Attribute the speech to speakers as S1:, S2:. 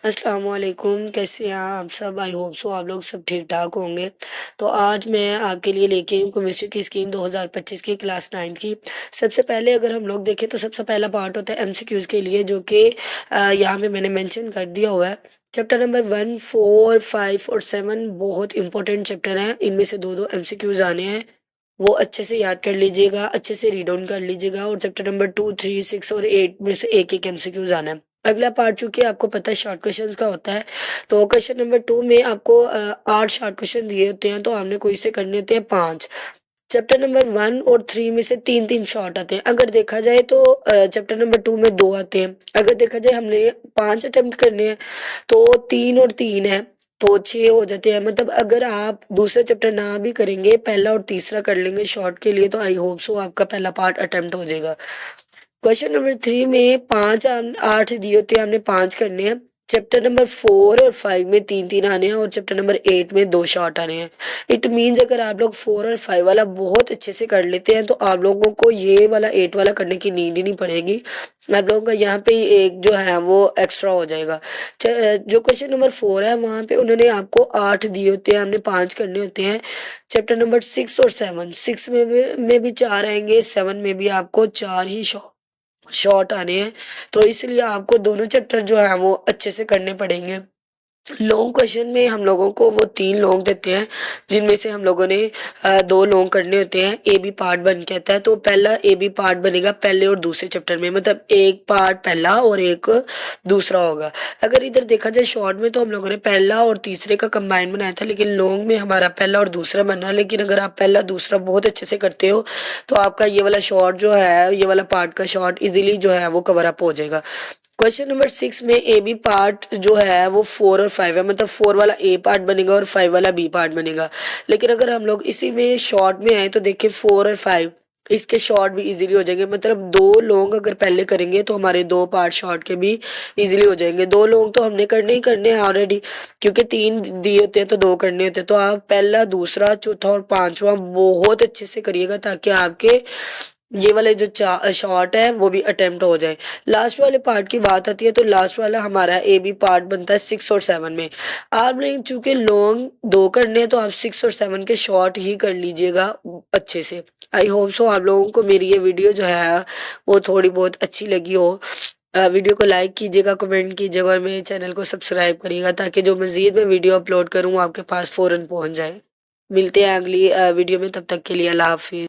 S1: अस्सलामुअलैकुम, कैसे हैं आप सब? आई होप सो आप लोग सब ठीक ठाक होंगे। तो आज मैं आपके लिए लेके आई हूँ केमिस्ट्री की स्कीम 2025 की क्लास 9 की। सबसे पहले अगर हम लोग देखें तो सबसे पहला पार्ट होता है एमसीक्यूज़ के लिए, जो कि यहाँ पे मैंने मेंशन कर दिया हुआ है। चैप्टर नंबर 1, 4, 5 और 7 बहुत इंपॉर्टेंट चैप्टर हैं। इनमें से दो दो एमसीक्यूज़ आने हैं, वो अच्छे से याद कर लीजिएगा, अच्छे से रीड ऑन कर लीजिएगा। और चैप्टर नंबर 2, 3, 6 और 8 में से एक एक एमसीक्यूज आना है। अगला पार्ट चूंकि आपको पता है शॉर्ट क्वेश्चंस का होता है, तो क्वेश्चन नंबर 2 में आपको 8 शॉर्ट क्वेश्चन दिए होते हैं, तो हमने कोई से करने होते हैं 5। चैप्टर नंबर 1 और 3 में से तीन तीन शॉर्ट आते हैं। अगर देखा जाए तो चैप्टर नंबर 2 में दो आते हैं। अगर देखा जाए हमने 5 अटेम्प्ट करने हैं, तो 3 और 3 है, तो 6 हो जाते हैं। मतलब अगर आप दूसरा चैप्टर ना भी करेंगे, पहला और तीसरा कर लेंगे शॉर्ट के लिए, तो आई होप सो आपका पहला पार्ट अटेम्प्ट हो जाएगा। क्वेश्चन नंबर 3 में 8 दिए होते हैं, हमने 5 करने हैं। चैप्टर नंबर 4 और 5 में तीन तीन आने हैं, और चैप्टर नंबर 8 में दो शॉर्ट आने हैं। इट मीन्स अगर आप लोग 4 और 5 वाला बहुत अच्छे से कर लेते हैं, तो आप लोगों को ये वाला 8 वाला करने की नीड ही नहीं पड़ेगी। आप लोगों का यहाँ पे एक जो है वो एक्स्ट्रा हो जाएगा। जो क्वेश्चन नंबर 4 है, वहाँ पे उन्होंने आपको 8 दिए होते हैं, हमने 5 करने होते हैं। चैप्टर नंबर 6 और 7, 6 में भी 4 आएंगे, 7 में भी आपको 4 ही शॉर्ट आने हैं। तो इसलिए आपको दोनों चैप्टर जो है वो अच्छे से करने पड़ेंगे। लॉन्ग क्वेश्चन में हम लोगों को वो 3 लॉन्ग देते हैं, जिनमें से हम लोगों ने 2 लॉन्ग करने होते हैं। ए बी पार्ट बन के आता है, तो पहला ए बी पार्ट बनेगा पहले और दूसरे चैप्टर में, मतलब एक पार्ट पहला और एक दूसरा होगा। अगर इधर देखा जाए शॉर्ट में, तो हम लोगों ने पहला और तीसरे का कंबाइन बनाया था, लेकिन लॉन्ग में हमारा पहला और दूसरा बना। लेकिन अगर आप पहला दूसरा बहुत अच्छे से करते हो, तो आपका ये वाला शॉर्ट जो है, ये वाला पार्ट का शॉर्ट इजीली जो है वो कवर अप हो जाएगा। क्वेश्चन नंबर 6 में ए बी पार्ट जो है वो 4 और 5 है, मतलब 4 वाला ए पार्ट बनेगा और 5 वाला बी पार्ट बनेगा। लेकिन अगर हम लोग इसी में शॉर्ट में आए, तो देखिए 4 और 5 इसके शॉर्ट भी इजीली हो जाएंगे। मतलब 2 लॉन्ग अगर पहले करेंगे, तो हमारे 2 पार्ट शॉर्ट के भी इजीली हो जाएंगे। 2 लॉन्ग तो हमने करने ही करने हैं ऑलरेडी, क्योंकि 3 दिए होते हैं तो 2 करने होते हैं। तो आप पहला, दूसरा, चौथा और पांचवा बहुत अच्छे से करिएगा, ताकि आपके ये वाले जो शॉर्ट है वो भी अटेम्प्ट हो जाए। लास्ट वाले पार्ट की बात आती है, तो लास्ट वाला हमारा ए बी पार्ट बनता है 6 और 7 में। आपने चूंकि लॉन्ग 2 करने हैं, तो आप 6 और 7 के शॉर्ट ही कर लीजिएगा अच्छे से। आई होप सो आप लोगों को मेरी ये वीडियो जो है वो थोड़ी बहुत अच्छी लगी हो। वीडियो को लाइक कीजिएगा, कमेंट कीजिएगा, और मेरे चैनल को सब्सक्राइब करिएगा, ताकि जो मज़ीद मैं वीडियो अपलोड करूँ आपके पास फ़ौरन पहुँच जाए। मिलते हैं अगली वीडियो में, तब तक के लिए अल्लाह हाफिज़।